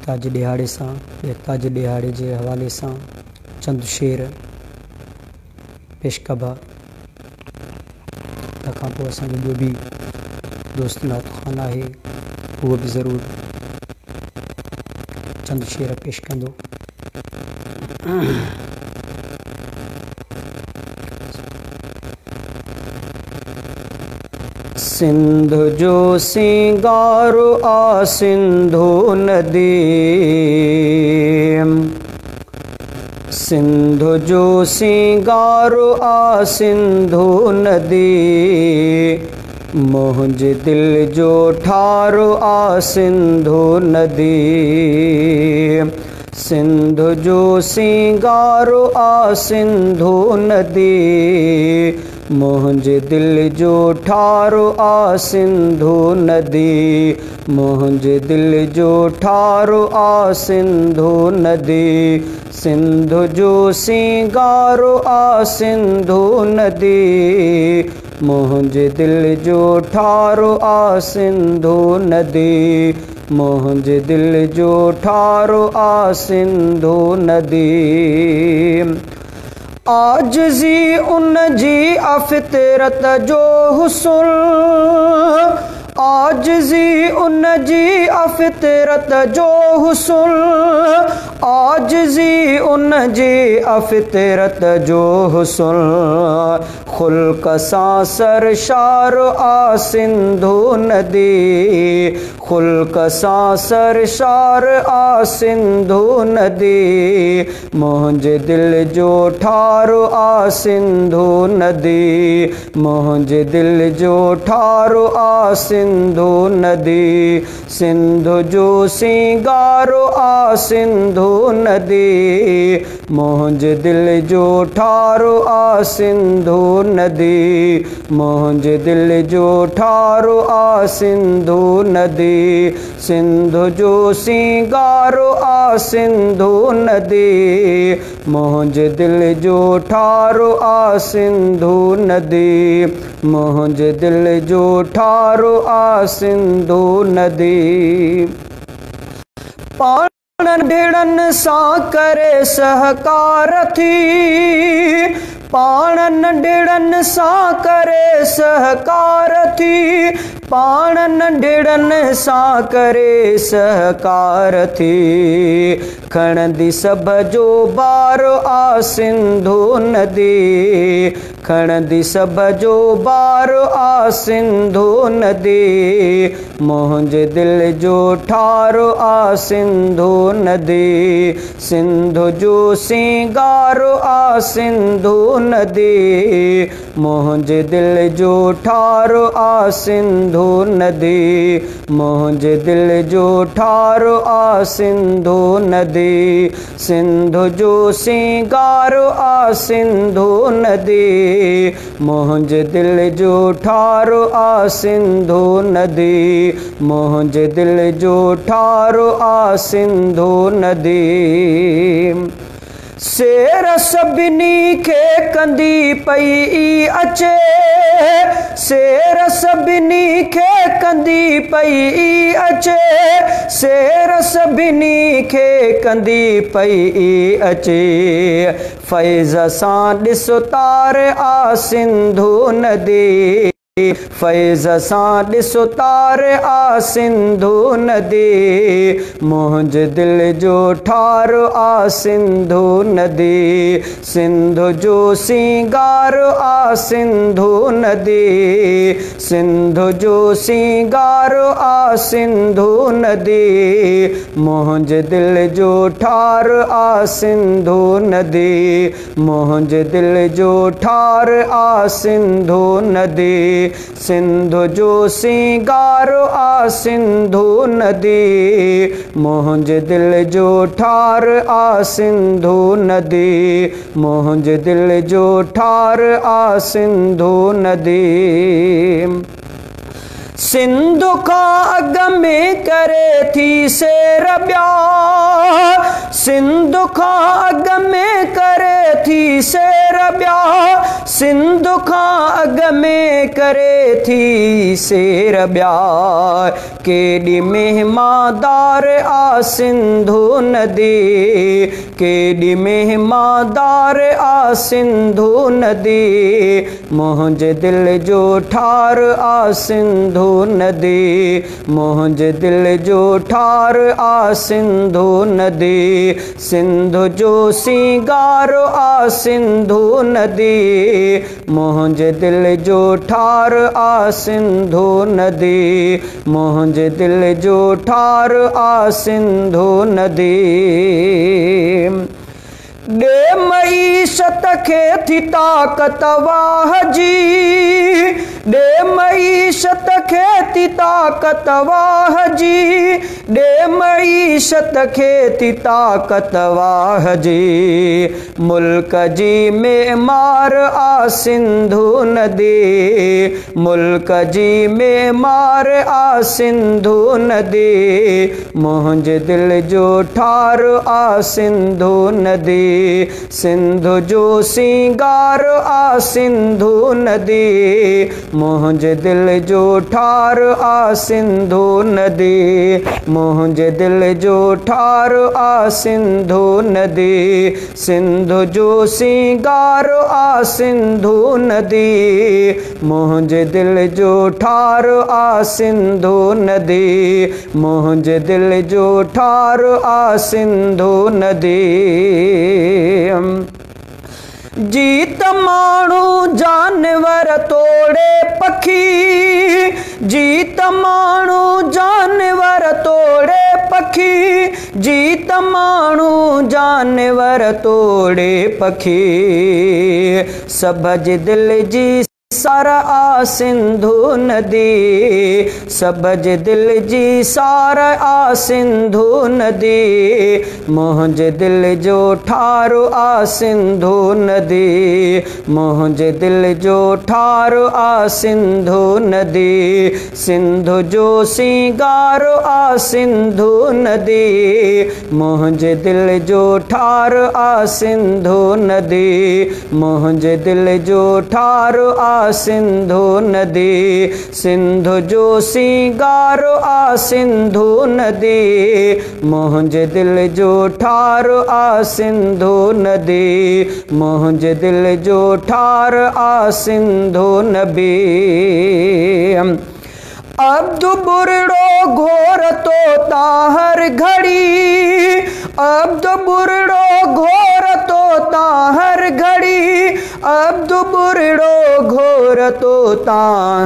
ताज दिहाड़े सां ताज दिहाड़े जे हवाले सां चंद शेर पेश कबा। तंहिंखां पोइ असांजो ॿियो बि दोस्त नात ख़ान आहे, उहो बि ज़रूरु चंद शेर पेश कंदो। सिंध जो सिंगारो आ सिंधु नदी, सिंध जो सिंगारो आ सिंधु नदी, मुंहिंजे दिल जो ठारो आ सिंधु नदी, सिंध जो सिंगारो आ सिंधु नदी, मुंहिंजे दिल जो ठारो आ सिंधु नदी, मुंहिंजे दिल जो ठारो आ सिंधु नदी, सिंध जो सिंगारो आ सिंधु नदी, मुंहिंजे दिल जो ठारो आ सिंधु नदी, मुंहिंजे दिल जो ठारो आ सिंधु नदी। आजिज़ी उन जी अफ़ितरत जो हुस्न, आजिज़ी उन जी अफ़ितरत जो हुस्न, आजिज़ी उन जी अफ़ितरत जो हुस्न, ख़ुल्क़ सां सरशार आ सिंधु नदी, ख़ुल्क़ सां सरशार आ सिंधु नदी, मुंहिंजे दिल जो ठारो आ सिंधु नदी, मुंहिंजे दिल जो ठारो आ सिंधु नदी, सिंध जो सिंगारो आ सिंधु नदी, मुंहिंजे दिल जो ठारो आ सिंधु नदी, मुंहिंजे दिल जो ठारो आ सिंधु नदी, सिंध जो सिंगारो आ सिंधु नदी, मुंहिंजे दिल जो ठारो आ सिंधु नदी, मुंहिंजे दिल जो ठारो आ सिंधु नदी। पाण ढिड़न सां करे सहकार थी, पाण नंढड़न सां करे सहकार थी, पाण नंढड़न सां करे सहकार थी, खणंदी सभ जो बार आ सिंधु नदी, खणंदी सभ जो बार आ सिंधु नदी, मुंहिंजे दिल जो ठारो आ सिंधु नदी, सिंध जो सिंगारो आ सिंधु नदी, मुंहिंजे दिल जो ठारो आ सिंधु नदी, मुंहिंजे दिल जो ठारो आ सिंधु नदी, सिंध जो सिंगारो आ सिंधु नदी, मुंहिंजे दिल जो ठारो आ सिंधु नदी, मुंहिंजे दिल जो ठारो आ सिंधु नदी। शेर सभिनी खे कंदी पई अचे, शेर सभिनी खे कंदी पई अचे, शेर सभिनी खे कंदी पई अचे, फैज़ सां ॾिस तार आ सिंधु नदी, फैज़ सां ॾिस तार आ सिंधु नदी, मुंहिंजे दिल जो ठारो आ सिंधु नदी, सिंध जो सिंगारो आ सिंधु नदी, सिंध जो सिंगारो आ सिंधु नदी, मुंहिंजे दिल जो ठारो आ सिंधु नदी, मुंहिंजे दिल जो ठारो आ सिंधु नदी, सिंध जो सिंगारो आ सिंधु नदी, मुंहिंजे दिल जो ठार आ सिंधु नदी, मुंहिंजे दिल जो ठार आ सिंधु नदी। सिंध खां अॻ में करे थी शेर ॿिया, सिंध खां अॻ में करे थी शेर ब्याह, सिंधु खां अग में करे थी शेर ब्याह। केॾी महिमादार आ सिंधु नदी, केॾी महिमादार आ सिंधु नदी, मुंहिंजे दिल जो ठार आ सिंधु नदी, मुंहिंजे दिल जो ठार आ सिंधु नदी। सिंधु जो सिंगार आ सिंधु नदी, मुंहिंजे दिल जो ठार आ सिंधु नदी, मुंहिंजे दिल जो ठार आ सिंधु नदी। ॾे मईशत खे थी ताक़त वाह जी, ॾे मईशत खे थी ताक़त वाह जी, ॾे मईशत खे थी ताक़त वाह जी। मुल्क जी मेमार आ सिंधु नदी, मुल्क जी मेमार आ सिंधु नदी, मुंहिंजे दिल जो ठार आ सिंधु नदी। सिंधु जो सिंगार आ सिंधु नदी, मुंहिंजे दिल जो ठार आ सिंधु नदी, मुंहिंजे दिल जो ठार आ सिंधु नदी। सिंधु जो सिंगार आ सिंधु नदी, मुंहिंजे दिल जो ठार आ सिंधु नदी, मुंहिंजे दिल जो ठार आ सिंधु नदी। जीत माण्हू जानवर तोड़े पखी, जीत माण्हू जानवर तोड़े पखी, जीत माण्हू जानवर तोड़े पखी। सभ जे दिल जी सार आ सिंधु नदी, सभ जे दिल जी सार आ सिंधु नदी, मुंहिंजे दिल जो ठार आ सिंधु नदी, मुंहिंजे दिल जो ठार आ सिंधु नदी। सिंधु जो सिंगार आ सिंधु नदी, मुंहिंजे दिल जो ठार आ सिंधु नदी, मुंहिंजे दिल जो ठार आ सिंधु नदी। सिंधु जो सिंगार आ सिंधु नदी, मुंहिंजे दिल जो ठार आ सिंधु नदी, मुंहिंजे दिल जो ठार आ सिंधु नबी। अब्दु बुरड़ो घोर तोता हर घड़ी, अब्दु बुरड़ो घोर तोता हर घड़ी, अब्दु बुरड़ो घोर तोता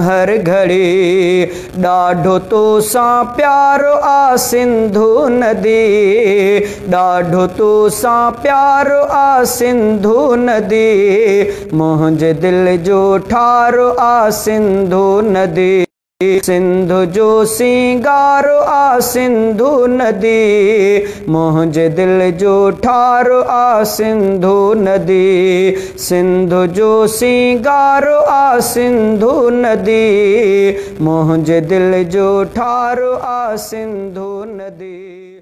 हर घड़ी। ॾाढो तोसां प्यारो आ सिंधु नदी, ॾाढो तोसां प्यारो आ सिंधु नदी, मुंहिंजे दिल जो ठार आ सिंधु नदी। सिंधु जो सिंगार आ सिंधु नदी, मुंहिंजे दिल जो ठार आ सिंधु नदी। सिंधु जो सिंगार आ सिंधु नदी, मुंहिंजे दिल जो ठार आ सिंधु नदी।